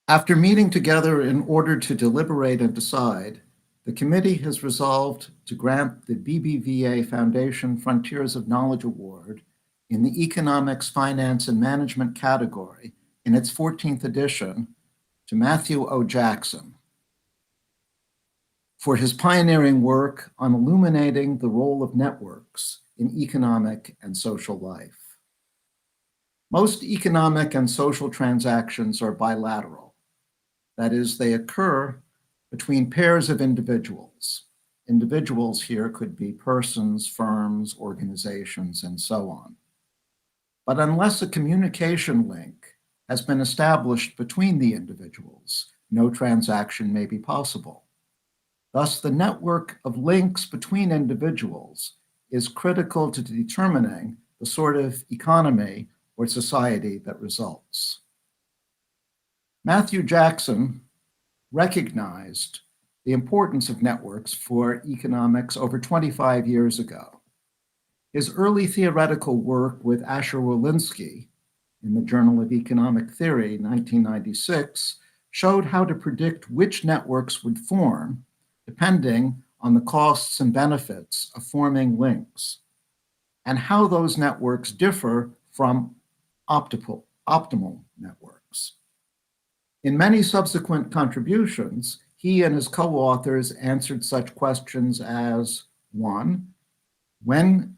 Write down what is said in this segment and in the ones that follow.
After meeting together in order to deliberate and decide, the committee has resolved to grant the BBVA Foundation Frontiers of Knowledge Award in the Economics, Finance, and Management category in its 14th edition to Matthew O. Jackson for his pioneering work on illuminating the role of networks in economic and social life. Most economic and social transactions are bilateral. That is, they occur between pairs of individuals. Individuals here could be persons, firms, organizations, and so on. But unless a communication link has been established between the individuals, no transaction may be possible. Thus, the network of links between individuals is critical to determining the sort of economy or society that results. Matthew Jackson recognized the importance of networks for economics over 25 years ago. His early theoretical work with Asher Wolinski in the Journal of Economic Theory, 1996, showed how to predict which networks would form depending on the costs and benefits of forming links, and how those networks differ from optimal networks. In many subsequent contributions, he and his co-authors answered such questions as, 1, when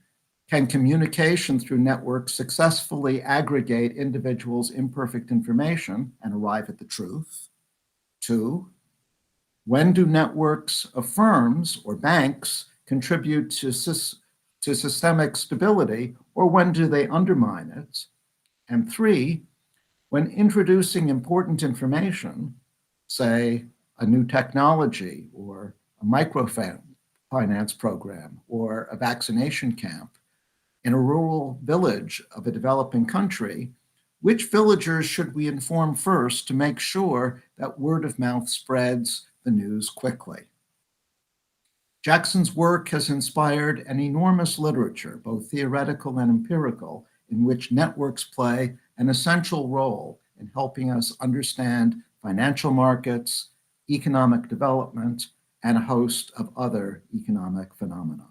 can communication through networks successfully aggregate individuals' imperfect information and arrive at the truth? 2, when do networks of firms or banks contribute to systemic stability, or when do they undermine it? And 3, when introducing important information, say a new technology or a microfinance program or a vaccination camp in a rural village of a developing country, which villagers should we inform first to make sure that word of mouth spreads the news quickly? Jackson's work has inspired an enormous literature, both theoretical and empirical, in which networks play an essential role in helping us understand financial markets, economic development, and a host of other economic phenomena.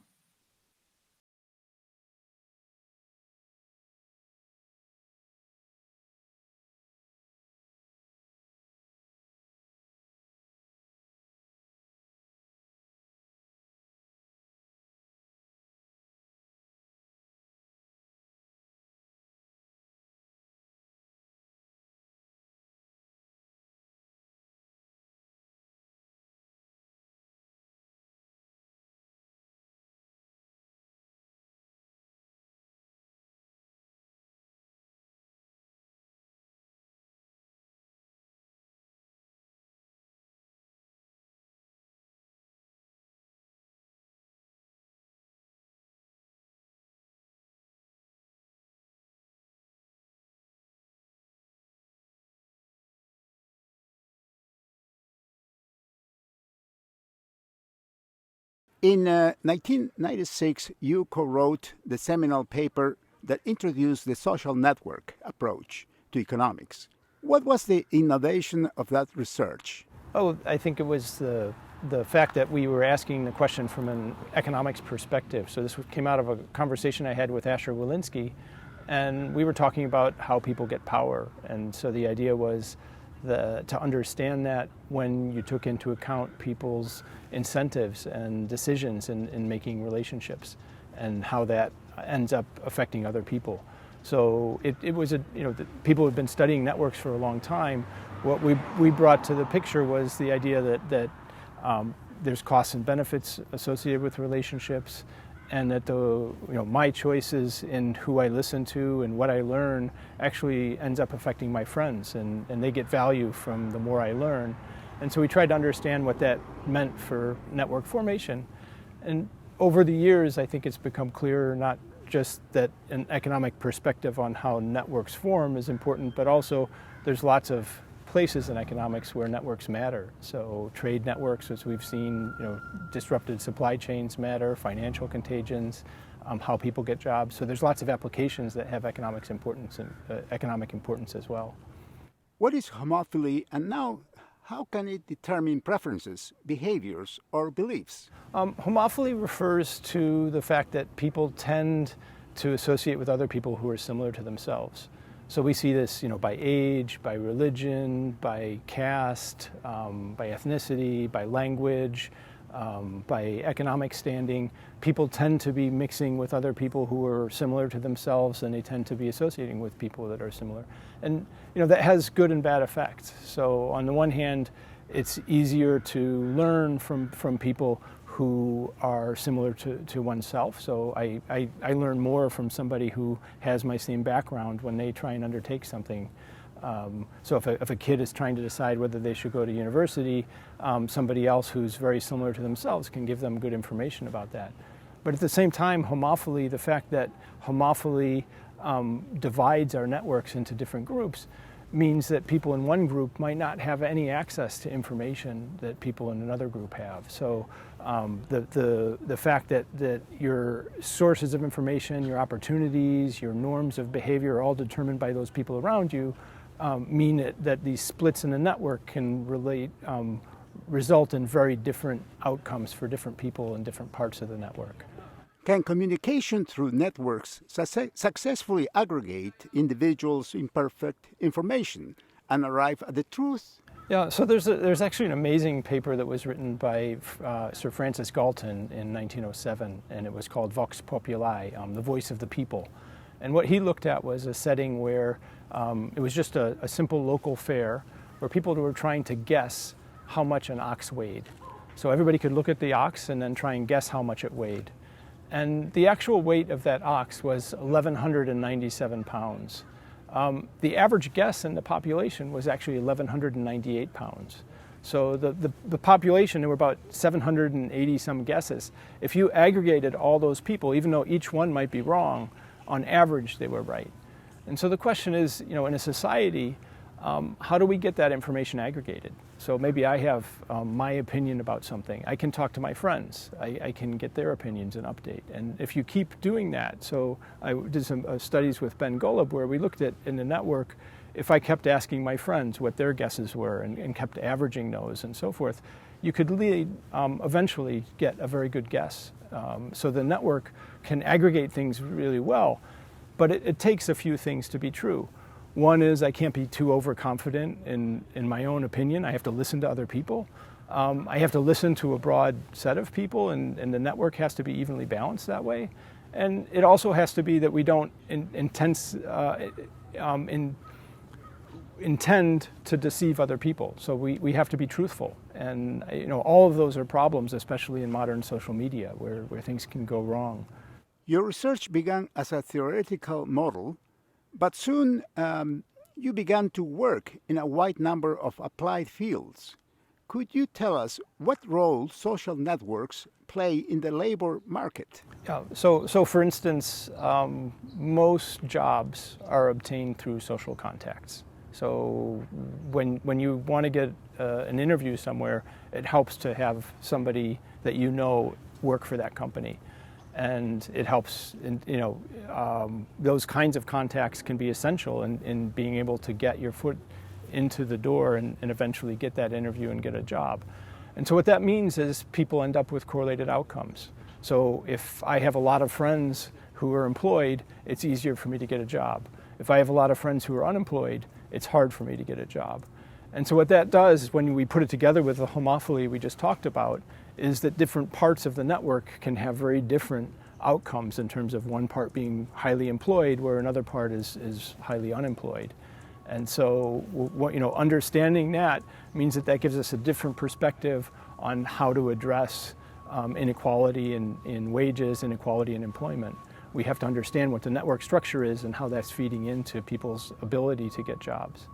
In 1996, you co-wrote the seminal paper that introduced the social network approach to economics. What was the innovation of that research? Oh, I think it was the fact that we were asking the question from an economics perspective. So this came out of a conversation I had with Asher Wolinski, and we were talking about how people get power. And so the idea was to understand that when you took into account people's incentives and decisions in making relationships, and how that ends up affecting other people. So it was people have been studying networks for a long time. What we brought to the picture was the idea that there's costs and benefits associated with relationships, and that my choices in who I listen to and what I learn actually ends up affecting my friends, and they get value from the more I learn. And so we tried to understand what that meant for network formation. And over the years, I think it's become clearer not just that an economic perspective on how networks form is important, but also there's lots of places in economics where networks matter. So trade networks, as we've seen, disrupted supply chains matter, financial contagions, how people get jobs. So there's lots of applications that have economic importance as well. What is homophily, and now how can it determine preferences, behaviors, or beliefs? Homophily refers to the fact that people tend to associate with other people who are similar to themselves. So we see this, by age, by religion, by caste, by ethnicity, by language, by economic standing. People tend to be mixing with other people who are similar to themselves, and they tend to be associating with people that are similar. And that has good and bad effects. So on the one hand, it's easier to learn from people who are similar to oneself. So I learn more from somebody who has my same background when they try and undertake something. So if a kid is trying to decide whether they should go to university, somebody else who's very similar to themselves can give them good information about that. But at the same time, homophily, the fact that homophily divides our networks into different groups, means that people in one group might not have any access to information that people in another group have. So the fact that your sources of information, your opportunities, your norms of behavior are all determined by those people around you mean that these splits in the network can result in very different outcomes for different people in different parts of the network. Can communication through networks successfully aggregate individuals' imperfect information and arrive at the truth? Yeah, so there's actually an amazing paper that was written by Sir Francis Galton in 1907, and it was called Vox Populi, the voice of the people. And what he looked at was a setting where it was just a simple local fair where people were trying to guess how much an ox weighed. So everybody could look at the ox and then try and guess how much it weighed. And the actual weight of that ox was 1,197 pounds. The average guess in the population was actually 1,198 pounds. So the population, there were about 780 some guesses. If you aggregated all those people, even though each one might be wrong, on average they were right. And so the question is, in a society, how do we get that information aggregated? So maybe I have my opinion about something. I can talk to my friends. I can get their opinions and update. And if you keep doing that, so I did some studies with Ben Golub where we looked at in the network, if I kept asking my friends what their guesses were and kept averaging those and so forth, you could eventually get a very good guess. So the network can aggregate things really well, but it takes a few things to be true. One is I can't be too overconfident in my own opinion. I have to listen to other people. I have to listen to a broad set of people, and the network has to be evenly balanced that way. And it also has to be that we don't intend to deceive other people. So we have to be truthful. And all of those are problems, especially in modern social media, where things can go wrong. Your research began as a theoretical model, but soon you began to work in a wide number of applied fields. Could you tell us what role social networks play in the labor market? Yeah, so for instance, most jobs are obtained through social contacts. So when you want to get an interview somewhere, it helps to have somebody that work for that company. And it helps, those kinds of contacts can be essential in being able to get your foot into the door and eventually get that interview and get a job. And so what that means is people end up with correlated outcomes. So if I have a lot of friends who are employed, it's easier for me to get a job. If I have a lot of friends who are unemployed, it's hard for me to get a job. And so what that does, when we put it together with the homophily we just talked about, is that different parts of the network can have very different outcomes in terms of one part being highly employed where another part is highly unemployed. And so understanding that means that gives us a different perspective on how to address inequality in wages, inequality in employment. We have to understand what the network structure is and how that's feeding into people's ability to get jobs.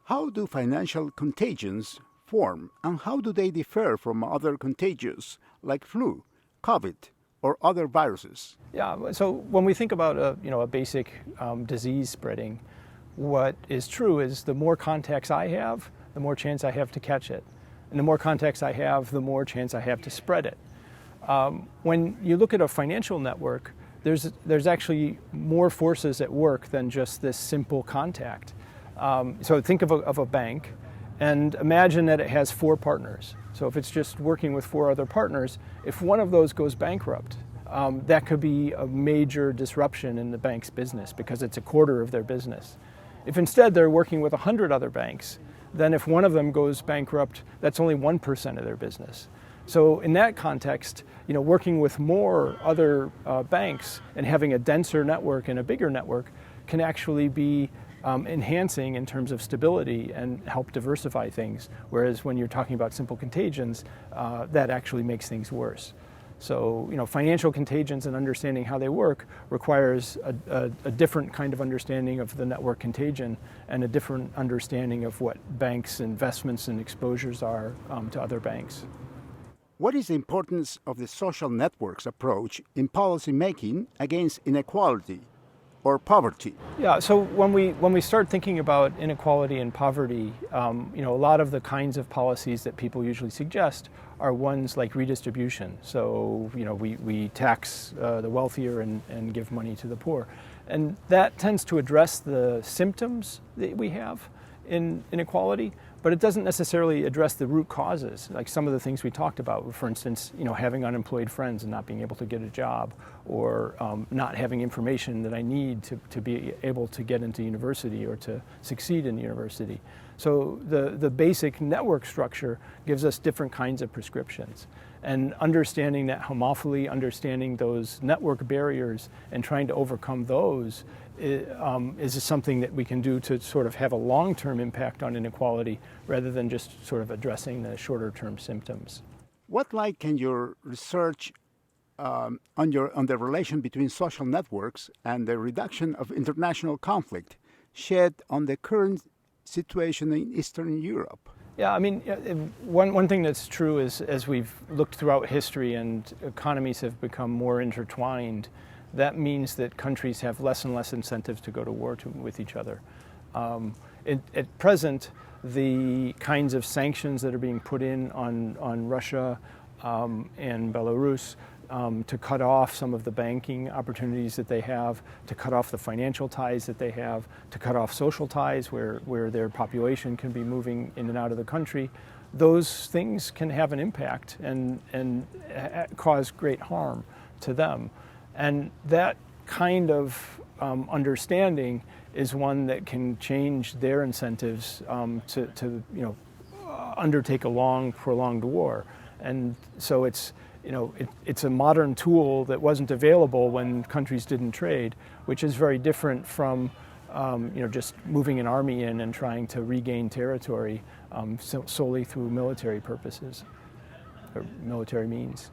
How do financial contagions form, and how do they differ from other contagions like flu, COVID, or other viruses? Yeah, so when we think about a basic disease spreading, what is true is the more contacts I have, the more chance I have to catch it. And the more contacts I have, the more chance I have to spread it. When you look at a financial network, there's actually more forces at work than just this simple contact. So think of a bank, and imagine that it has 4 partners. So if it's just working with 4 other partners, if one of those goes bankrupt, that could be a major disruption in the bank's business because it's a quarter of their business. If instead they're working with 100 other banks, then if one of them goes bankrupt, that's only 1% of their business. So in that context, working with more other banks and having a denser network and a bigger network can actually be enhancing in terms of stability and help diversify things. Whereas when you're talking about simple contagions, that actually makes things worse. So, financial contagions and understanding how they work requires a different kind of understanding of the network contagion and a different understanding of what banks' investments and exposures are to other banks. What is the importance of the social networks approach in policy making against inequality or poverty? Yeah, so when we start thinking about inequality and poverty, a lot of the kinds of policies that people usually suggest are ones like redistribution. So, we tax the wealthier and give money to the poor. And that tends to address the symptoms that we have in inequality, but it doesn't necessarily address the root causes, like some of the things we talked about. For instance, having unemployed friends and not being able to get a job, or not having information that I need to be able to get into university or to succeed in university. So the basic network structure gives us different kinds of prescriptions. And understanding that homophily, understanding those network barriers and trying to overcome those is something that we can do to sort of have a long-term impact on inequality rather than just sort of addressing the shorter-term symptoms. What light can your research on the relation between social networks and the reduction of international conflict shed on the current situation in Eastern Europe? Yeah, I mean, one thing that's true is as we've looked throughout history and economies have become more intertwined, that means that countries have less and less incentives to go to war with each other. At present, the kinds of sanctions that are being put in on Russia and Belarus to cut off some of the banking opportunities that they have, to cut off the financial ties that they have, to cut off social ties where their population can be moving in and out of the country, those things can have an impact and cause great harm to them. And that kind of understanding is one that can change their incentives to undertake a long, prolonged war. And so it's a modern tool that wasn't available when countries didn't trade, which is very different from just moving an army in and trying to regain territory solely through military purposes or military means.